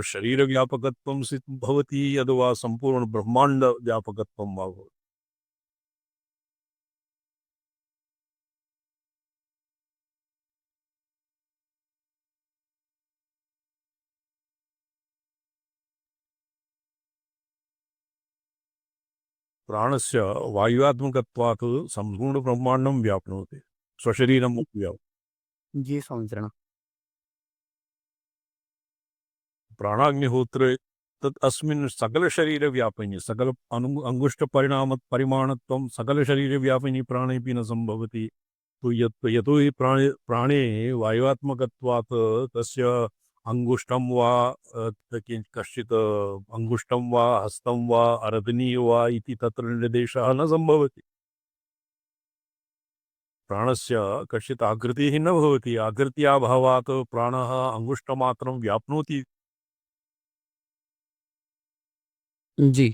शरीरव्यापकत्वं भवति अथवा सम्पूर्णब्रह्माण्डव्यापकत्वं वा भवति। प्राणस्य वायुवात्मकत्वात् सम्पूर्णब्रह्माण्डं व्याप्नोति स्वशरीरं व्याप्नोति। जी समझ रहा। प्राणाग्निहोत्रे तत् अस्मिन् सकलशरीरव्यापिनि सकल अंगुष्ठपरिमाणत्वं सकलशरीरव्यापिनि प्राणेऽपि न सम्भवति। तो यतो हि प्राणे वायुवात्मकत्वात् तस्य अंगुष्ठं वा कश्चित् अंगुष्ठं वा हस्तं वा अर्धनी वा इति तत्र निर्देशः न सम्भवति। प्राणस्य कश्चित् आकृतिः न भवति। आकृत्याभावात् प्राणः अंगुष्ठमात्रं व्याप्नोति। जी।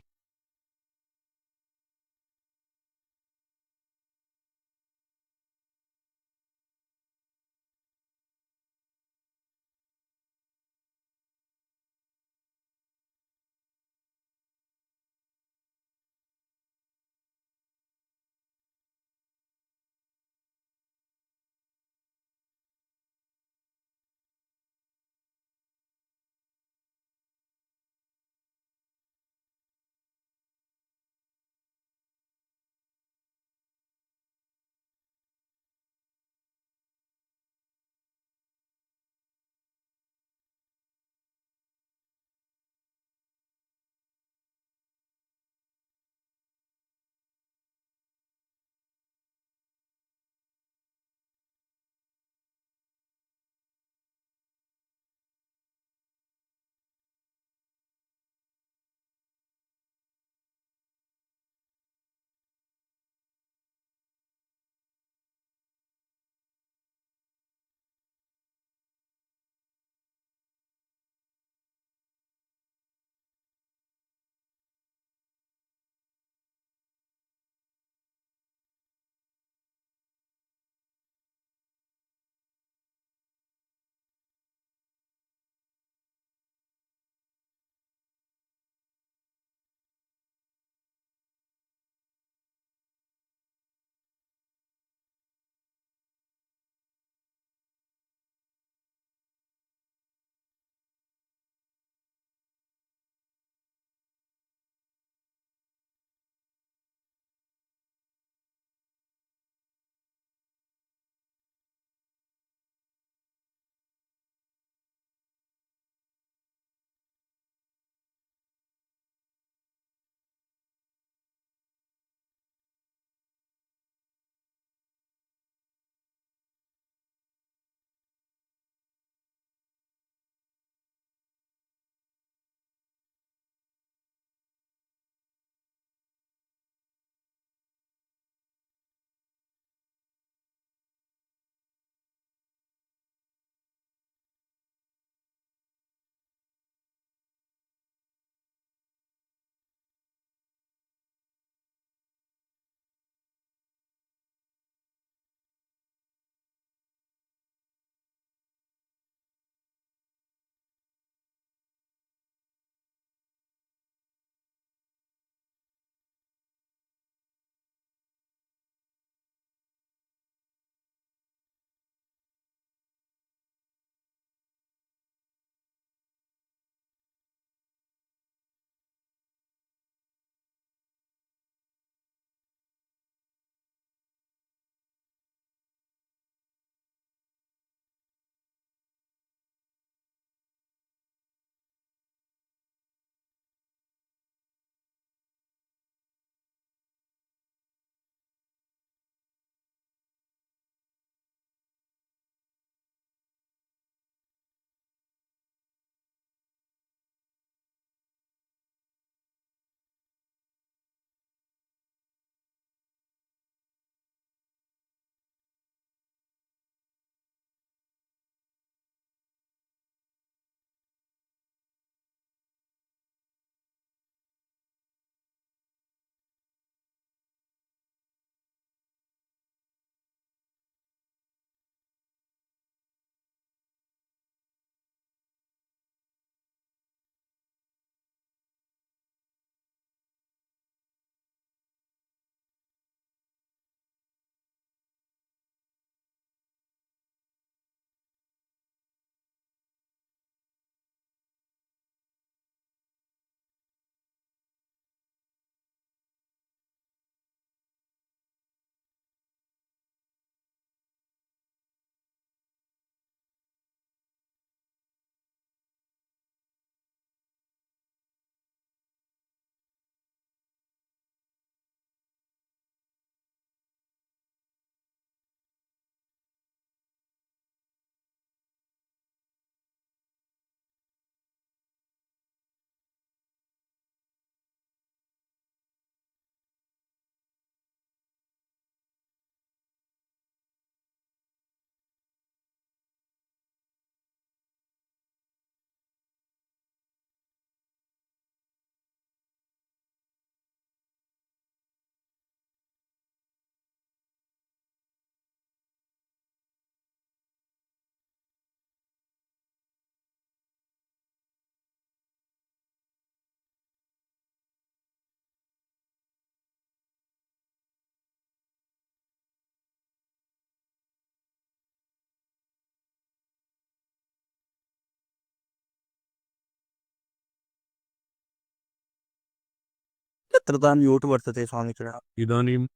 तत्रता म्यूट् वर्तते स्वामिकृतः। इदानीं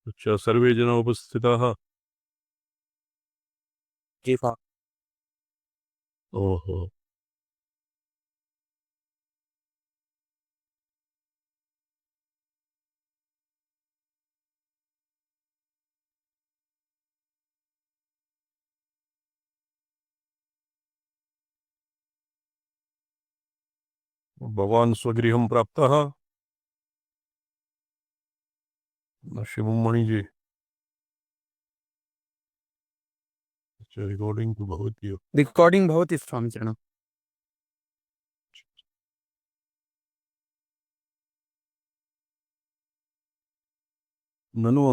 अच्छा, सर्वे जना उपस्थिताः? जी हाँ। ओहो। भवान् स्वगृहं प्राप्तः? शिवमणि जी, अच्छा, रिकॉर्डिंग तो भवति। रिकार्डिंग भवति स्वामिकृतः। ननु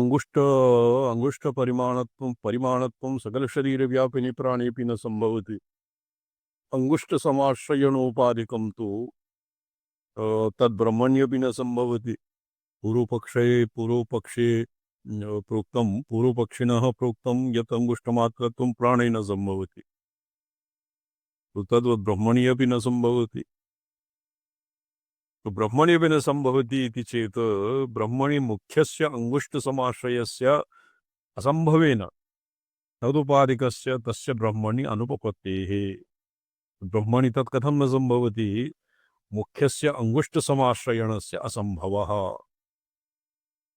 अंगुष्ठपरिमाणत्वं सकलशरीरव्यापिनि प्राणेऽपि न सम्भवति। अंगुष्ठसमाश्रयणोपाधिकं तु तद्ब्रह्मण्यपि न सम्भवति। पूर्वपक्षे पूर्वपक्षिणः प्रोक्तं यत् अंगुष्ठमात्रत्वं प्राणे न सम्भवति, तो तद्वत् ब्रह्मणि अपि न सम्भवति। तो ब्रह्मणि अपि न सम्भवति इति चेत् ब्रह्मणि मुख्यस्य अंगुष्ठसमाश्रयस्य असम्भवेन तदुपाधिकस्य तस्य ब्रह्मणि अनुपपत्तेः। ब्रह्मणि तत् कथं न सम्भवति? मुख्यस्य अंगुष्ठसमाश्रयणस्य असम्भवः।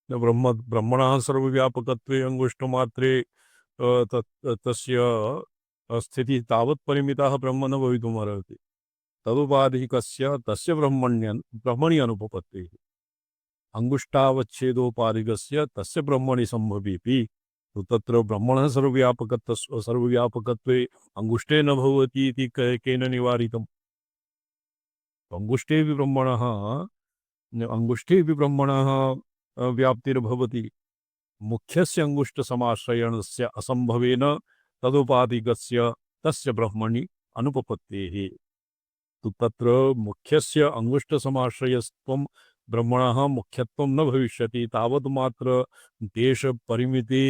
ब्रह्मणः सर्वव्यापकत्वे अंगुष्ठमात्रे तस्य स्थितिः तावत् परिमितः ब्रह्म न भवितुमर्हति। तदुपाधिकस्य तस्य ब्रह्मणि अनुपपत्तिः। अंगुष्ठावच्छेदोपाधिकस्य तस्य ब्रह्मणि सम्भवेऽपि तो तत्र ब्रह्मणः सर्वव्यापकत्वे अंगुष्ठे न भवति इति केन निवारितम्? अंगुष्ठेऽपि ब्रह्मणः व्याप्तिर्भवति। मुख्यस्य अंगुष्ठसमाश्रयणस्य असम्भवेन तदुपाधिकस्य तस्य ब्रह्मणि अनुपपत्तेः। तो तत्र मुख्यस्य अंगुष्ठसमाश्रयत्वं ब्रह्मणः मुख्यत्वं न भविष्यति। तावत् मात्र देशपरिमिते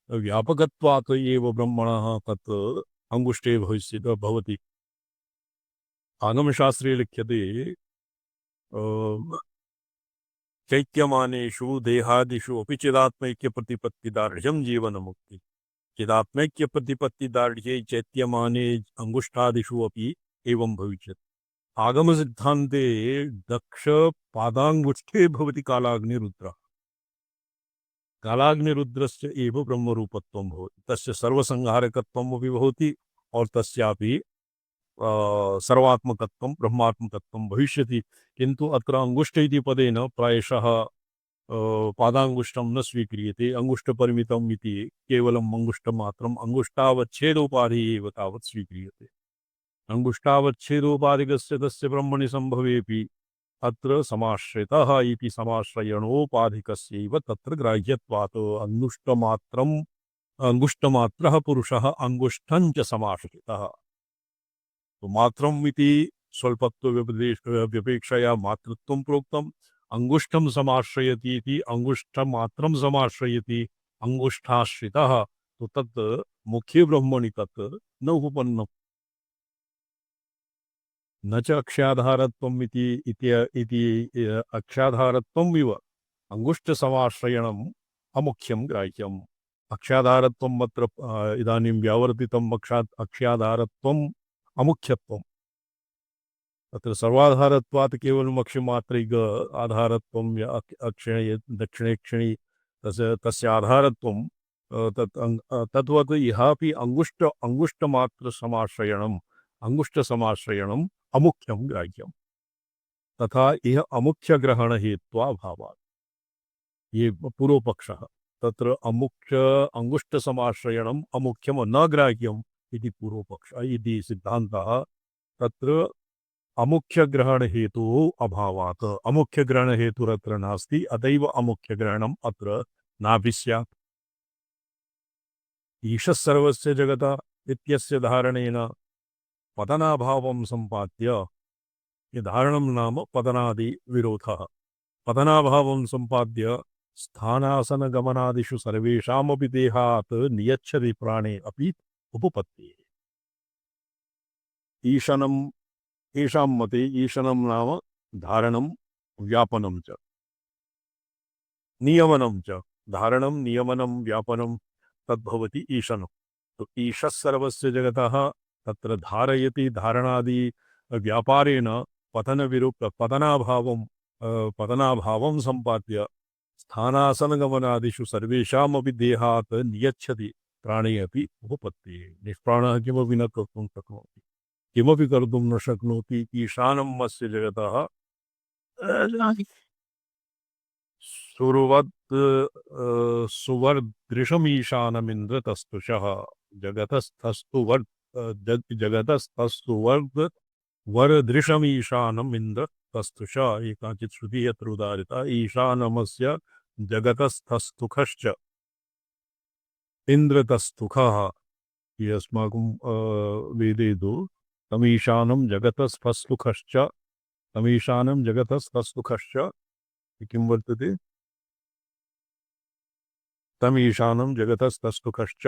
व्यापकत्वात् एव ब्रह्मणः तत् अंगुष्ठे भवति। आगमशास्त्रे लिख्यते चैत्यमानेषु देहादिषु अपि चिदात्मैक्यप्रतिपत्तिदार्ढ्यं जीवनमुक्ति। चिदात्मैक्यप्रतिपत्तिदार्ढ्ये चैत्यमाने अंगुष्ठादिषु अपि एवं भविष्यति। आगमसिद्धान्ते दक्ष पादाङ्गुष्ठे भवति कालाग्निरुद्रः। कालाग्निरुद्रस्य एव ब्रह्मरूपत्वं भवति। तस्य सर्वसंहारकत्वम् अपि भवति और तस्यापि सर्वात्मकत्वं ब्रह्मात्मकत्वं भविष्यति। किन्तु अत्र अंगुष्ठ इति पदेन प्रायशः पादाङ्गुष्ठं न स्वीक्रियते। अंगुष्ठपरिमितम् इति केवलम् अंगुष्ठमात्रम्, अंगुष्ठावच्छेदोपाधिः एव तावत् स्वीक्रियते। अंगुष्ठावच्छेदोपाधिकस्य तस्य ब्रह्मणि सम्भवेऽपि अत्र समाश्रितः इति समाश्रयणोपाधिकस्यैव तत्र ग्राह्यत्वात् अंगुष्ठमात्रः पुरुषः अंगुष्ठं च समाश्रितः। तो मात्रम् इति स्वल्पत्व व्यपेक्षया मातृत्वं प्रोक्तम्। अंगुष्ठं समाश्रयति इति अंगुष्ठमात्रं समाश्रयति अंगुष्ठाश्रितः। तो तत् मुख्ये ब्रह्मणि तत् न उपपन्नम्। न च अक्ष्याधारत्वम् इति अक्ष्याधारत्वम् इव अंगुष्ठसमाश्रयणम् अमुख्यं ग्राह्यम्। अक्ष्याधारत्वम् अत्र इदानीं व्यावर्तितम् अक्ष्याधारत्वम् अमुख्यत्वम्। अत्र सर्वाधारत्वात् केवलम् अक्षमात्रैक आधारत्वं अक्षणे दक्षिणे क्षणे तस्य आधारत्वं तद्वत् इहापि अंगुष्ठमात्रसमाश्रयणम् अंगुष्ठसमाश्रयणम् अमुख्यं ग्राह्यम्। तथा इह अमुख्यग्रहणहेत्वाभावात्। ये पूर्वपक्षः तत्र अंगुष्ठसमाश्रयणम् अमुख्यं न ग्राह्यम् इति पूर्वपक्षः इति सिद्धान्तः। तत्र अमुख्यग्रहणहेतुः अभावात् अमुख्यग्रहणहेतुरत्र नास्ति, अतैव अमुख्यग्रहणम् अत्र नापि स्यात्। ईशः सर्वस्य जगतः इत्यस्य धारणेन पतनाभावं सम्पाद्य, ये धारणं नाम पतनादि विरोधः। पतनाभावं सम्पाद्य स्थानासनगमनादिषु सर्वेषामपि देहात् नियच्छति प्राणे अपि उपपत्तिः। ईशनं येषां मते ईशनं नाम धारणं व्यापनं च नियमनं च धारणं नियमनं व्यापनं तद्भवति ईशनं। तो ईशः सर्वस्य जगतः तत्र धारयति धारणादि व्यापारेण पतनाभावं सम्पाद्य स्थानासनगमनादिषु सर्वेषामपि देहात् नियच्छति प्राणे अपि उपपत्तिः। निष्प्राणः किमपि न कर्तुं शक्नोति, किमपि कर्तुं न शक्नोति। ईशानम् अस्य जगतः सुवर्दृशमीशानमिन्द्र तस्तुषः जगतस्थस्तु जगतस्थस्तु वरदृशमीशानम् इन्द्र तस्तुष। एकाचित् श्रुतिः अत्र उदाहरिता। ईशानमस्य जगतस्थस्तुखश्च इन्द्रतस्तुखः। ये अस्माकं वेदे तु तमीशानं जगतस्थस्तुखश्च तमीशानं जगतस्थस्तुखश्च किं वर्तते? तमीशानं जगतस्तस्तुखश्च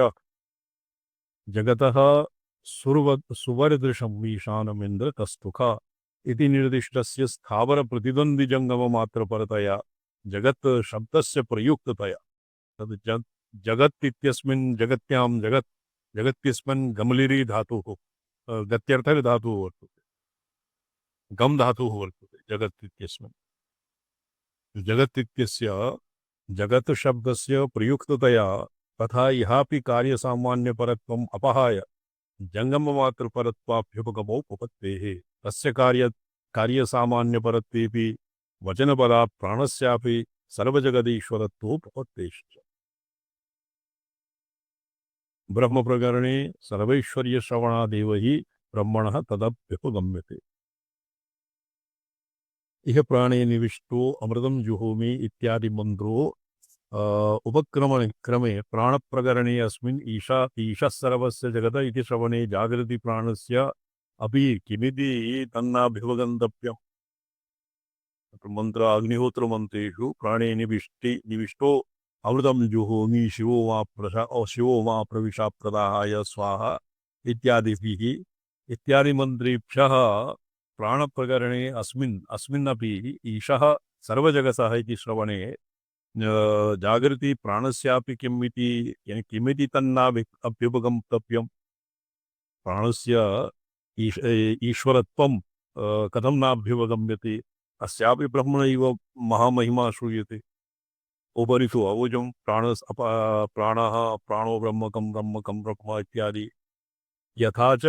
जगतः सुवर्दृशम् ईशानमिन्द्र तस्तुख इति निर्दिष्टस्य स्थावरप्रतिद्वन्द्विजङ्गममात्रपरतया जगत् शब्दस्य प्रयुक्ततया तद् जगत् इत्यस्मिन् जगत्यां जगत्यस्मिन् गमलिरी धातुः गत्यर्थः धातुः वर्तते, गम धातुः वर्तते जगत् इत्यस्मिन्। जगत् इत्यस्य जगत् शब्दस्य प्रयुक्ततया तथा इहापि कार्यसामान्यपरत्वम् अपहाय जंगममात्रपरत्वाभ्युपगमो उपपत्तेः। तस्य कार्यसामान्यपरत्वेऽपि वचनपदात् प्राणस्यापि सर्वजगदीश्वरत्वोपपत्तेश्च। ब्रह्मप्रकरणे सर्वैश्वर्यश्रवणादेव हि ब्रह्मणः तदभ्युपगम्यते। इह प्राणे निविष्टो अमृतं जुहोमि इत्यादि मंत्रो उपक्रमे प्राणप्रकरणे अस्मिन् ईशः सर्वस्य जगत इति श्रवणे जागृति प्राणस्य अपि किमिति तन्नाभ्युपगन्तव्यम्। मंत्र अग्निहोत्र मंत्रेषु प्राणे निविष्टो अमृतं जुहोमि शिवो मा प्रविशा प्रदाहाय स्वाहा इत्यादिभिः इत्यादि मंत्रेभ्यः प्राणप्रकरणे अस्मिन्नपि ईशः सर्वजगतः इति श्रवणे जागृति प्राणस्यापि किमिति तन्नाभ्युपगन्तव्यम्। प्राणस्य ईश्वरत्वं कथं नाभ्युपगम्यते? अस्यापि ब्रह्मणैव महामहिमा श्रूयते। उपनिषु अवोजं प्राणः प्राणो ब्रह्मकं ब्रह्म इत्यादि। यथा च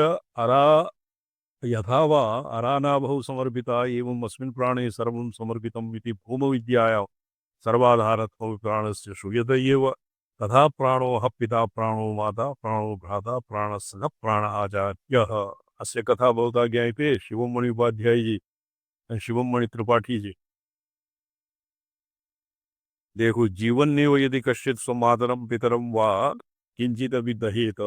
यथा वा अरानाभौ समर्पिता एवं अस्मिन् प्राणे सर्वं समर्पितम् इति भूमविद्यायां सर्वाधारत्वं प्राणस्य श्रूयते एव। तथा प्राणो ह पिता प्राणो माता प्राणो भ्राता प्राणः सखः प्राण आचार्यः। अस्य कथा भवता ज्ञायते। शिवमणि उपाध्याय जी, शिवमणि त्रिपाठी जी। देखो, जीवन ने यदि कश्चित् स्वमातरं पितरं वा किञ्चिदपि दहेत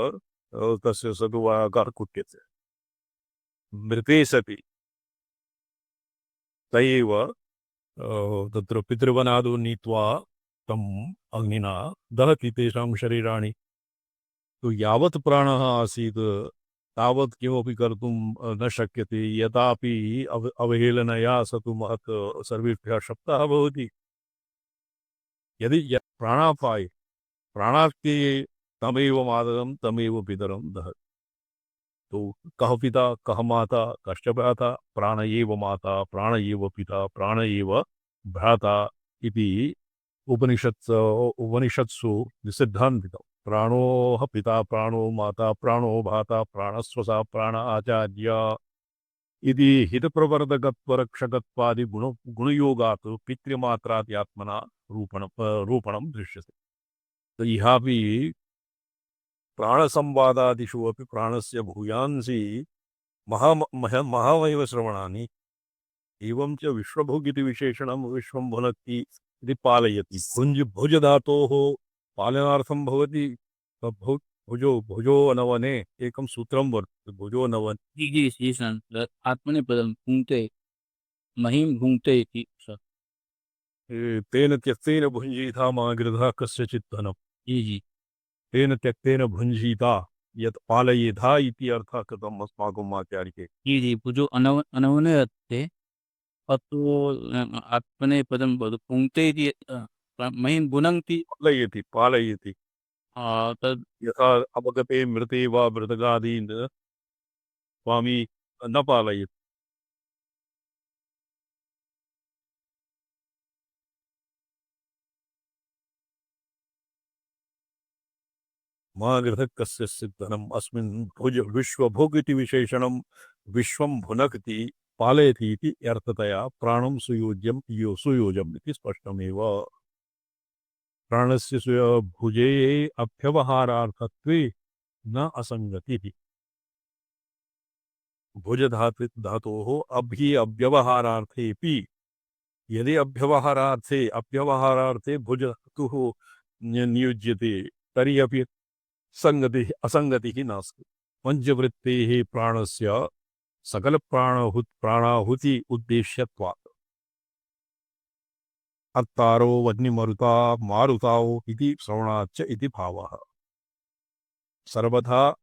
तस्य सदुवाकार कुट्यते। मृते सति तयैव तत्र पितृवनादो नीत्वा तम् अग्निना दहति तेषां शरीराणि। तो यावत् प्राणः आसीत् तावत् किमपि कर्तुं न शक्यते। यदापि अवहेलनया स तु महत् सर्वेभ्यः शप्तः भवति। यदि प्राणापाय प्राणार्थे तमेव मातरं तमेव पितरं दहति। तो कः पिता कः माता कश्च भ्राता? प्राण एव माता प्राण एव पिता प्राण एव भ्राता इति उपनिषत्सु निषिद्धान्वितम्। प्राणो ह पिता प्राणो माता प्राणो भ्राता प्राणस्वसा प्राण आचार्य इति हितप्रवर्तकत्वरक्षकत्वादि गुणयोगात् पितृमात्राद्यात्मना रूपणं दृश्यते। तो इहापि प्राणसंवादादिषु अपि प्राणस्य भूयांसि महामहिम श्रवणानि। एवं च विश्वभुग् इति विशेषणं विश्वं भुनक्ति इति पालयति। भुज धातोः पालनार्थं भवति। भुजो अनवने एकं सूत्रं वर्तते। भुजो नवन जी शीर्षण आत्मनेपदं भुङ्क्ते महिं भुङ्क्ते इति तेन त्यक्तेन भुञ्जीता मा गृधा कस्यचित् धनम्। जी तेन त्यक्तेन भुञ्जीता यत् पालयेधा इति अर्थः कृतम् अस्माकम् आचार्ये। जी भुजो अनवने रखते अतो आत्मनेपदं वद पुङ्क्ते इति महीं भुनक्ति पालयति तद् यथा अपगते मृते वा मृतगादीन् स्वामी न पालयति। मा गृहः कस्य सिद्धनम् अस्मिन् भुज विश्वभोग इति विशेषणं विश्वं भुनक्ति पालयति इति अर्थतया प्राणं सुयोज्यम् इति स्पष्टमेव। प्राणस्य भुजे अभ्यवहारार्थत्वे न असंगतिः। भुज धातोः अभि अव्यवहारार्थेऽपि यदि अव्यवहारार्थे भुज धातुः नियुज्यते तर्हि अपि असंगतिः नास्ति। पंचवृत्तेः प्राणस्य सकल प्राणाहुति उद्देश्यत्वात् अत्तारो वह्निमरुता मारुताओ इति श्रवणाच्च इति भावः। सर्वथा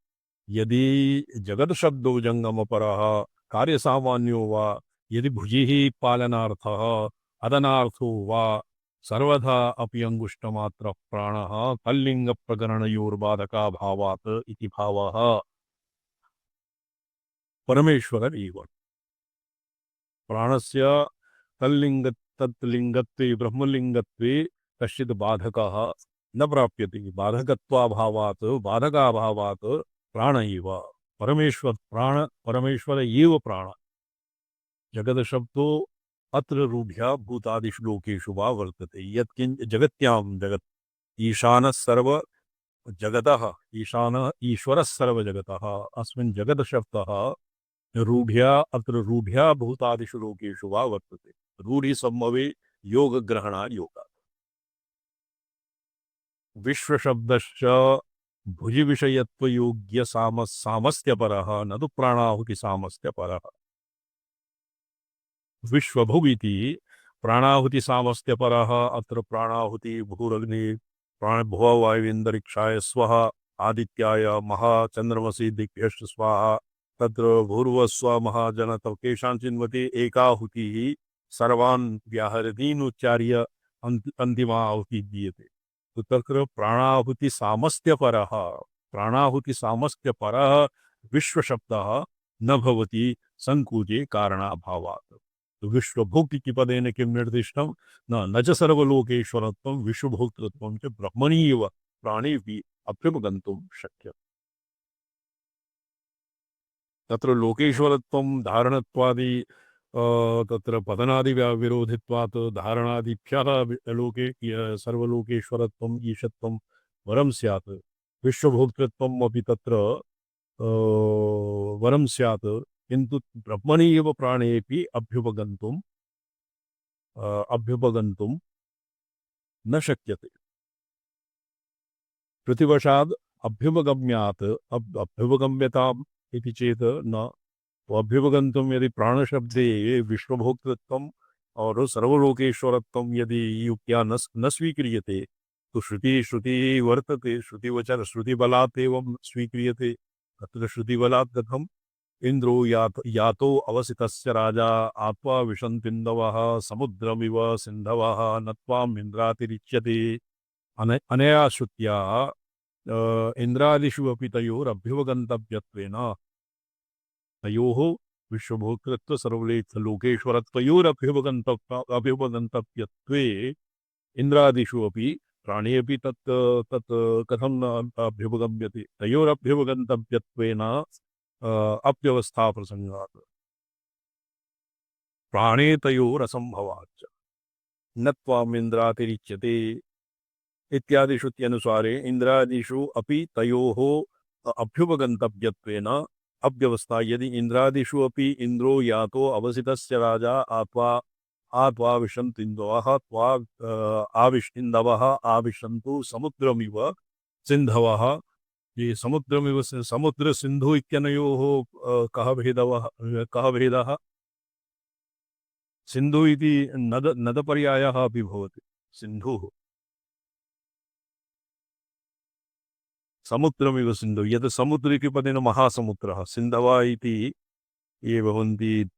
यदि जगद शब्दो जंगमपरः कार्यसामान्यो वा यदि भुजिः पालनार्थः अदनार्थो वा सर्वथा अपि अंगुष्टमात्र प्राणः तल्लिंग प्रकरणयोर्बाधका भावात् इति भावः। परमेश्वर एव प्राणस्य तत्लिंगत्वे ब्रह्मलिंगत्वे कश्चित् बाधकः न प्राप्यते। बाधकाभावात् प्राण एव परमेश्वर एव प्राण। जगद शब्दो अत्र रूढ्या भूतादिषु लोकेषु वा वर्तते। यत्किंच जगत्यां जगत् ईशानः सर्व जगतः ईश्वरः सर्व जगतः अस्मिन् जगद शब्दः रूढ्या भूतादिषु लोकेषु वा वर्तते। रूढि सम्भवे योग ग्रहणात् योगात्। विश्व शब्दश्च भुजि विषयत्व योग्य सामस्त्यपरः न तु प्राणाहुति सामस्त्यपरः। विश्वभुगिति प्राणाहुति सामस्त्यपरः। अत्र प्राणाहुति भूरग्नि प्राण भुव वायुविन्दरिक्षाय स्वः आदित्याय महाचंद्रमसि दिग्भ्यश्च स्वाहा। तत्र भूर्वस्व महाजन तव केशांचिन्वते एकाहुतिः सर्वान् व्याहरतीनुच्चार्य अंतिमा आहुति दीयते। तो तत्र प्राणाहुति सामस्त्यपरः विश्व शब्दः न भवति संकूचे कारणाभावात्। तो विश्वभोक्ति की पदेन किं निर्दिष्टं न च सर्वलोकेश्वरत्वं विश्वभोक्तृत्वं च ब्रह्मणि एव प्राणेऽपि अभ्युपगन्तुं शक्यते। तत्र लोकेश्वरत्वं धारणत्वादि तत्र पतनादि विरोधित्वात् धारणादिभ्यः लोके सर्वलोकेश्वरत्वम् ईशत्वं वरं स्यात्। विश्वभोक्तृत्वम् अपि तत्र वरं स्यात्। किन्तु ब्रह्मणि एव प्राणेऽपि अभ्युपगन्तुं न शक्यते। प्रतिवशाद् अभ्युपगम्यात् अभ्युपगम्यताम् इति चेत् न। अभ्युपगन्तुं यदि प्राणशब्दे विश्वभोक्तृत्वम् और सर्वलोकेश्वरत्वं यदि युक्त्या न स्वीक्रियते तो श्रुति वर्तते। श्रुतिबलात् एवं स्वीक्रियते। तत्र श्रुतिबलात् कथम् इंद्रो यातो अवसितस्य राजा आत्वा विशन्तिन्दवः समुद्रमिव सिन्धवः नत्वाम् इन्द्रातिरिच्यते। अनया श्रुत्या इंद्रादिषु अपि तयोरभ्युपगन्तव्यत्वेन तयोः विश्वभोक्तृत्व सर्वलेखलोकेश्वरत्वयोरभ्युपगन्तव्यत्वे इंद्रादिषु अपि प्राणे अपि तत् कथं अभ्युपगम्यते। तयोरभ्युपगन्तव्यत्वेन अव्यवस्था प्रसंगात् प्राणे तयोरसंभवाच्च न त्वाम् इन्द्रातिरिच्यते इत्यादि श्रुत्यनुसारे इंद्रादिषु अपि तयोः अभ्युपगन्तव्यत्वेन अव्यवस्था। यदि इंद्रादिषु अपि इंद्रो यातो अवसितस्य राजा आत्वा विशन्तिन्दवः त्वा आविष्टिन्दवः आविशन्तु समुद्रमिव सिन्धवः। ये समुद्रमिव समुद्र सिन्धु इत्यनयोः कः भेदः। सिन्धु इति नदपर्यायः अपि भवति। सिन्धुः समुद्रमिव सिन्धु। यत् समुद्र इति पदेन महासमुद्रः। सिन्धवः इति ये भवन्ति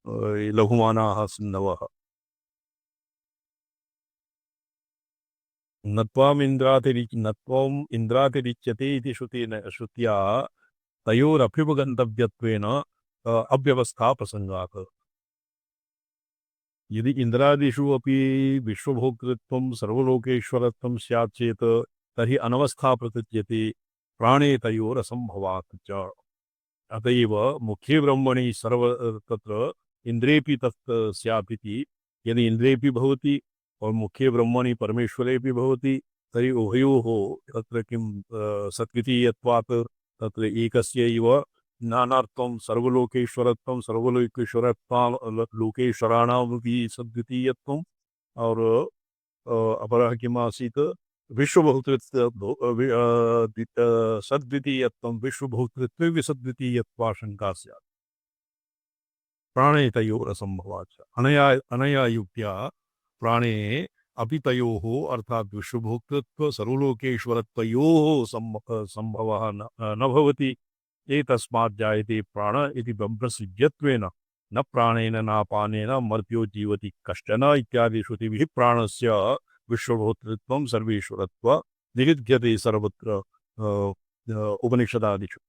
लघुमानाः सिन्धवः। नत्वम् इन्द्रातिरिच्यते इति श्रुत्या तयोरभ्युपगन्तव्यत्वेन अव्यवस्था प्रसंगात्। यदि इंद्रादिषु अपि विश्वभोक्तृत्वं सर्वलोकेश्वरत्वं स्यात् चेत् तर्हि अनवस्था प्रतीयते प्राणे तयोरसंभवात् च। अतएव मुख्ये ब्रह्मणि सर्व तत्र इन्द्रेऽपि तत् स्यात् इति। यदि इन्द्रेऽपि भवति और मुख्ये ब्रह्मणि परमेश्वरेऽपि भवति तर्हि उभयोः तत्र किं सद्वितीयत्वात् तत्र एकस्यैव नानात्वं सर्वलोकेश्वरत्वं लोकेश्वराणामपि सद्वितीयत्वम् और अपरः किम् आसीत् सद्वितीयत्वं विश्वभोक्तृत्वे विसद्वितीयत्वाशङ्का स्यात् प्राणे तयोरसंभवात्। अनया युक्त्या प्राणे अपि तयोः अर्थात् विश्वभोक्तृत्व सर्वलोकेश्वरत्वयोः संभवः न भवति। एतस्मात् जायते प्राण इति ब्रह्मसिद्ध्यत्वेन न प्राणेन नापानेन मर्त्यो जीवति कश्चन इत्यादि श्रुतिभिः प्राणस्य विश्वभोक्तृत्वं सर्वेश्वरत्व निरुध्यते सर्वत्र उपनिषदादिषु।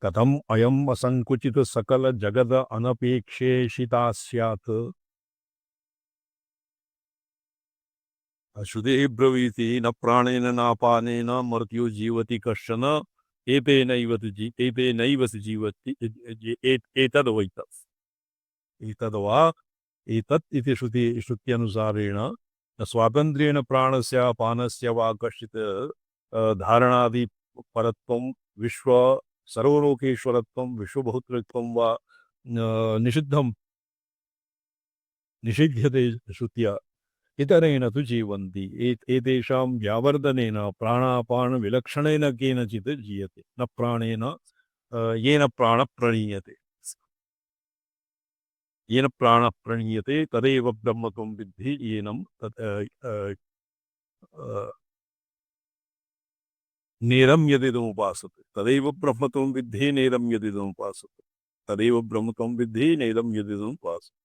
कथम् अयम् असंकुचित सकल जगद अनपेक्षेषिता स्यात्। श्रुतिः ब्रवीति न प्राणेन नापानेन मर्त्यो जीवति कश्चन एतेनैव जीवति एतद्वा एतत् इति श्रुत्यनुसारेण स्वातन्त्र्येण प्राणस्य अपानस्य वा कश्चित् धारणादि परत्वं विश्व सर्वलोकेश्वरत्वं विश्वभोक्तृत्वं वा निषिध्यते श्रुत्या इतरेण तु जीवन्ति। एतेषां व्यावर्धनेन प्राणापान विलक्षणेन केनचित् जीयते न प्राणेन येन प्राणः प्रणीयते। येन प्राणः प्रणीयते तदेव ब्रह्मत्वं विद्धि येनं नेरं यदिदमुपासते तदेव ब्रह्मत्वं विद्धि नेरं यदिदमुपासते तदेव ब्रह्मत्वं विद्धि नेरं यदिदमुपासते।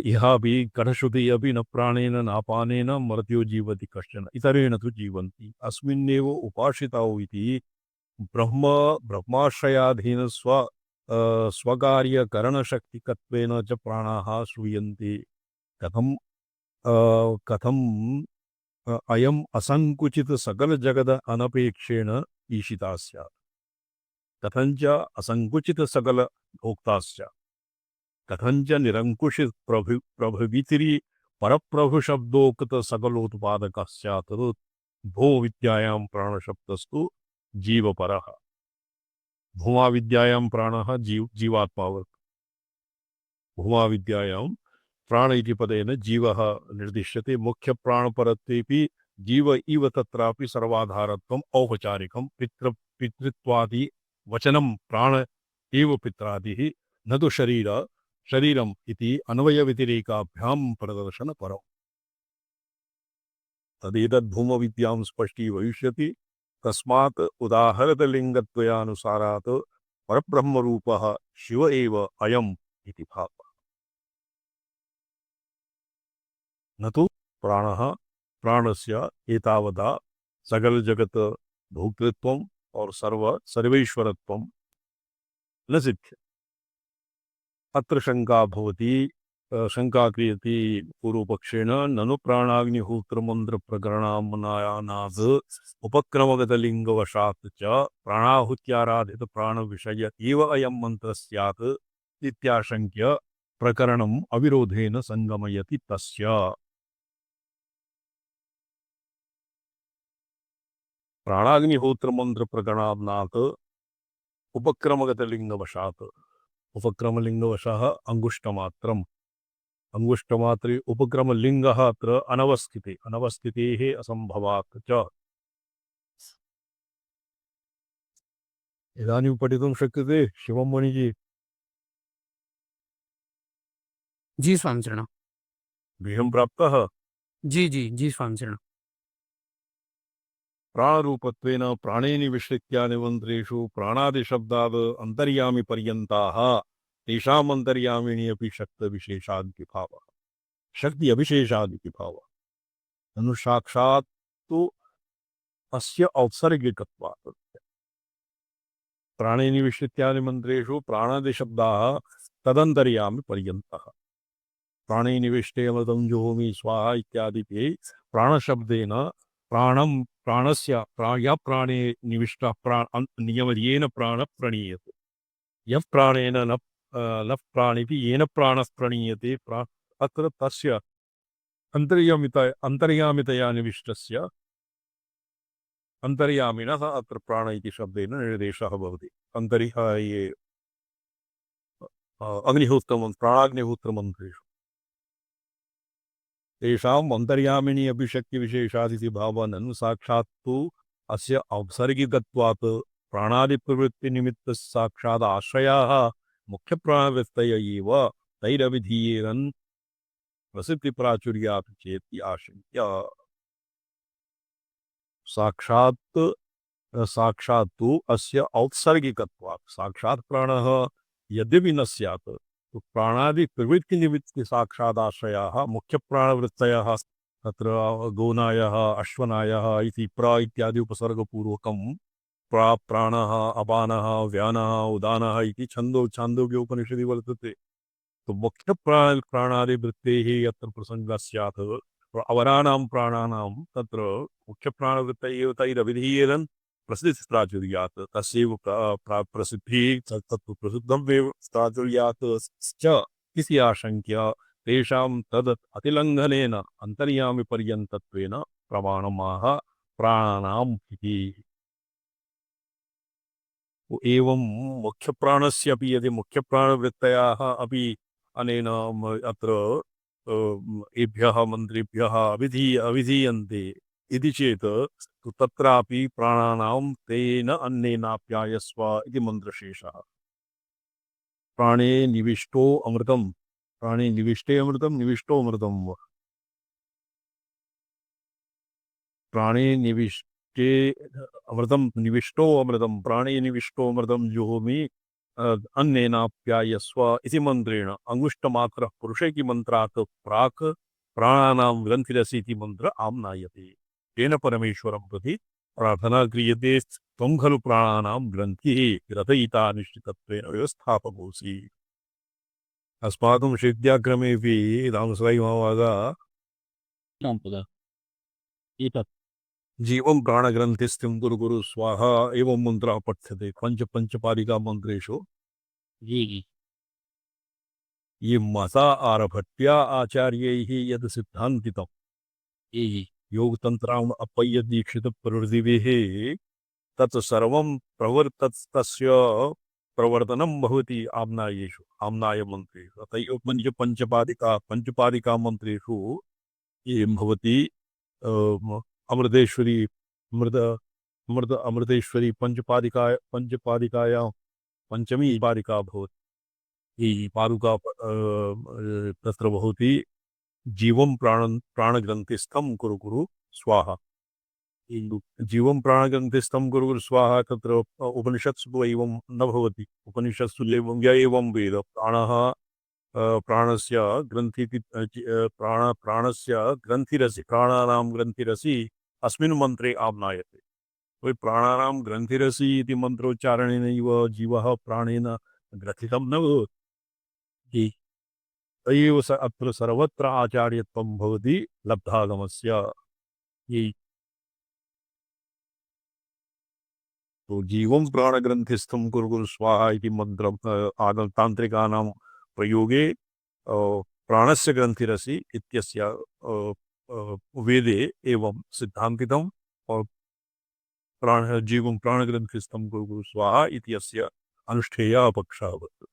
इहापि कठश्रुतिः अपि न प्राणेन नापानेन मर्त्यो जीवति कश्चन इतरेण तु जीवन्ति। अस्मिन्नेव उपासितौ इति ब्रह्माश्रयाधीन स्वकार्यकरणशक्तिकत्वेन च प्राणाः श्रूयन्ते। कथम् अयम् असंकुचित सकल जगद अनपेक्षेण ईशिता स्यात्। कथञ्च असंकुचित सकल भोक्ता स्यात्। कथञ्च निरंकुश प्रभवितिरि परप्रभु शब्दोक्त सकलोत्पादकः स्यात्। भो विद्यायां प्राणशब्दस्तु जीवपरः। भूमा विद्यायां प्राणः जीवात्मा वर्तते। भूमा विद्यायां प्राण इति पदेन जीवः निर्दिश्यते। मुख्य प्राणपरत्वेपि जीव इव तत्रापि सर्वाधारत्वम् औपचारिकं पितृत्वादि वचनं प्राण एव पित्रादिः न तु शरीरम् इति अन्वयव्यतिरेकाभ्यां प्रदर्शनपरम्। तदेतद्भूमविद्यां स्पष्टी भविष्यति। तस्मात् उदाहरतलिङ्गत्वयानुसारात् परब्रह्मरूपः शिव एव अयम् इति भावः न तु प्राणः। प्राणस्य एतावता सकल जगत भोक्तृत्वम् और सर्वेश्वरत्वं न सिद्ध्यति। अत्र शंका भवति। शंका क्रियते पूर्वपक्षेण ननु प्राणाग्निहोत्रमन्त्र प्रकरणामनायानाद् उपक्रमगतलिङ्गवशात् च प्राणाहुत्याराधित प्राणविषय एव अयं मन्त्र स्यात् इत्याशङ्क्य प्रकरणम् अविरोधेन संगमयति तस्य। प्राणाग्निहोत्रमन्त्र प्रकरणात् उपक्रमगतलिङ्गवशात् उपक्रमलिङ्गवशः अंगुष्ठमात्रम् अंगुष्ठमात्रे उपक्रमलिङ्गः अत्र अनवस्थितेः असंभवात् च। इदानीं पठितुं शक्यते शिवं मणिजी? जी स्वामिचरण। गृहं प्राप्तः? जी स्वामिचरण। प्राणरूपत्वेन प्राणेनि विश्रित्यानि मन्त्रेषु प्राणादिशब्दाद् अन्तर्यामि पर्यन्ताः तेषाम् अन्तर्यामिनि अपि शक्तविशेषाद्विभावः। शक्ति अविशेषादिति भावः ननु साक्षात् तु अस्य औत्सर्गिकत्वात् प्राणे निविष्ट इत्यादि मंत्रेषु प्राणादिशब्दाः तदन्तर्यामि पर्यन्तः प्राणे निविष्टे अमृतं जुहोमि स्वाहा इत्यादि ते प्राणशब्देन प्राणं प्राणस्य या प्राणे निविष्टः नियमर्येण प्राणः प्रणीयते यः प्राणेन न प्राणिति येन प्राणः प्रणीयते अत्र तस्य अंतर्यामितया निविष्टस्य अंतर्यामिनः अत्र प्राण इति शब्देन निर्देशः भवति ये अग्निहोत्रं प्राणाग्निहोत्रमन्त्रेषु तेषाम् अंतर्यामिनी अपि शक्तिविशेषादिति भावनन् साक्षात् तु अस्य औत्सर्गिकत्वात् प्राणादिप्रवृत्तिनिमित्तः साक्षात् आश्रयाः मुख्यप्राणवृत्तय एव तैरविधीयेरन् प्रसिद्धिप्राचुर्यात् चेति आशङ्क्य साक्षात् तु अस्य औत्सर्गिकत्वात् साक्षात् प्राणः यद्यपि न स्यात् तो प्राणादि प्रवृत्तिनिमित्त साक्षात् आश्रयाः मुख्यप्राणवृत्तयः तत्र गौनायः अश्वनायः इति प्र इत्यादि उपसर्गपूर्वकं प्राणः अपानः व्यानः उदानः इति छान्दोग्योपनिषदि वर्तते तो मुख्यप्राणादिवृत्तेः यत्र प्रसङ्गः स्यात् अवराणां प्राणानां तत्र मुख्यप्राणवृत्तैः तैरविधीयेरन् प्रसिद्धिप्राचुर्यात् तस्यैव प्रसिद्धिः तत्तु प्रसिद्धमेव प्राचुर्यात् च इति आशङ्क्य तेषां तद् अतिलङ्घनेन अन्तर्यामिपर्यन्तत्वेन प्रमाणमाह प्राणानाम् इति एवं मुख्यप्राणस्य अपि यदि मुख्यप्राणवृत्तयाः अपि अनेन अत्र एभ्यः मन्त्रेभ्यः अविधीयन्ते इति चेत् तत्रापि प्राणानां तेन अन्नेनाप्यायस्व इति मन्त्रशेषः प्राणे निविष्टो अमृतं प्राणे निविष्टे अमृतं निविष्टो अमृतं वा प्राणे निविष्टे अमृतं निविष्टो अमृतं प्राणे निविष्टो अमृतं जुहोमि अन्नेनाप्यायस्व इति मन्त्रेण अंगुष्टमात्रः पुरुषैकी मन्त्रात् प्राक् प्राणानां ग्रन्थिरसि इति मन्त्र आम्नायते तेन परमेश्वरं प्रति प्रार्थना क्रियते त्वं खलु प्राणानां ग्रन्थिः रचयिता निश्चितत्वेन व्यवस्थापकोऽसि अस्माकं शिक्षाक्रमेऽपि रामसाई महाभागाः पद एतत् जीवं प्राणग्रन्थिस्थं कुरु कुरु स्वाहा एवं मन्त्रः पठ्यते पंचपादिका मंत्रेषु जी ये मता आरभट्या आचार्यैः यद् सिद्धान्तितं जी योगतन्त्राम् अपय्य दीक्षित प्रवृत्तिभिः तत् सर्वं तस्य प्रवर्तनं भवति आम्नायेषु आम्नाय मन्त्रेषु तैः पंचपादिका मन्त्रेषु ये भवति अमृतेश्वरी अमृतेश्वरी पंचपादिकायां पंचमी पादिका भवति पादुका तत्र भवति जीवं प्राणग्रन्थिस्थं कुरु कुरु स्वाहा जीवं प्राणग्रन्थिस्थं कुरु कुरु स्वाहा तत्र उपनिषत्सु एवं न भवति उपनिषत्सु एवं य एवं वेद प्राणः प्राणस्य प्राणस्य ग्रन्थिरसि प्राणानां ग्रन्थिरसि अस्मिन् मन्त्रे आम्नायते वै प्राणानां ग्रन्थिरसि इति मन्त्रोच्चारणेनैव जीवः प्राणेन ग्रथितं न भवति तयैव अत्र सर्वत्र आचार्यत्वं भवति लब्धागमस्य तो जीवं प्राणग्रन्थिस्थं कुरु कुरु स्वाहा इति मन्त्रं तान्त्रिकानां प्रयोगे प्राणस्य ग्रन्थिरसि इत्यस्य वेदे एवं सिद्धान्तितं और जीवं प्राणग्रन्थिस्थं कुरु कुरु स्वाहा इत्यस्य अनुष्ठेयः पक्षः वर्तते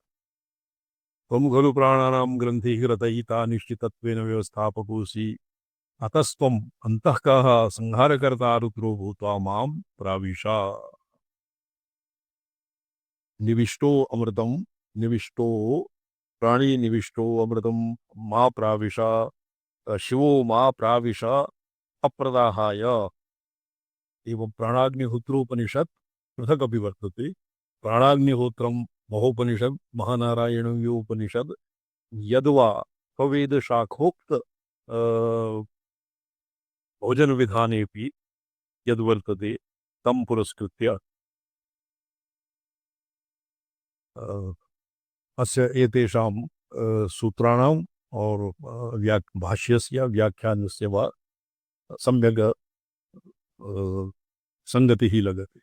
त्वं खलु प्राणानां ग्रन्थिः रचयिता निश्चितत्वेन व्यवस्थापकोऽसि अतस्त्वम् अन्तःकः संहारकर्ता रुद्रो भूत्वा मां प्राविश निविष्टो अमृतं निविष्टो प्राणी निविष्टो अमृतं मा प्राविश शिवो मा प्राविश अप्रदाहाय एवं प्राणाग्निहोत्रोपनिषत् पृथकपि वर्तते प्राणाग्निहोत्रं महोपनिषद महानारायणीयोपनिषद यद्वा पवेद शाखोक्त भोजनविधानेपि यद्वर्तते तं पुरस्कृत्य अस्य एतेषां सूत्राणां और भाष्यस्य व्याख्यानस्य वा सम्यक् संगतिः लगति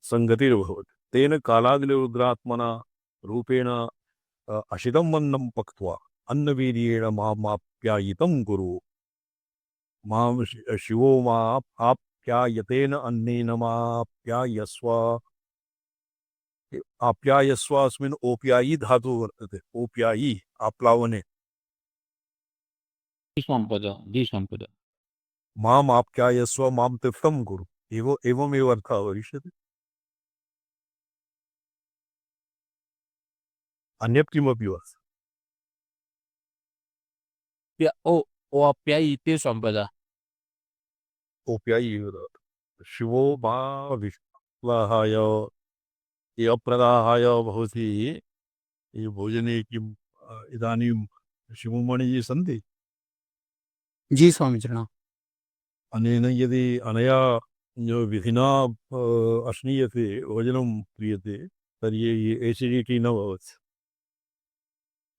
संगतिर्भवति तेन कालाग्निरुद्रात्मना रूपेण अशितं अन्नं पक्त्वा अन्नवीर्येण मामाप्यायितं कुरु मां शिवो माप्यायतेन अन्नेन माप्यायस्व आप्यायस्व अस्मिन् ओप्यायी धातु वर्तते ओप्यायी आप्लावने जी स्वामी पद माम आप्यायस्व माम तृप्तं कुरु एवमेव अर्थः भविष्यति अन्यत् किमपि वा ओ अप्यायी ते स्वामी ओप्यायी एव शिवो मा विश्वाहाय यप्रदाहाय भवति ये भोजने किम् इदानीं शिवमणिः सन्ति जी स्वामीचरण अनेन यदि अनया विधिना अश्नीयते भोजनं क्रियते तर्हि एसिडिटि न भवति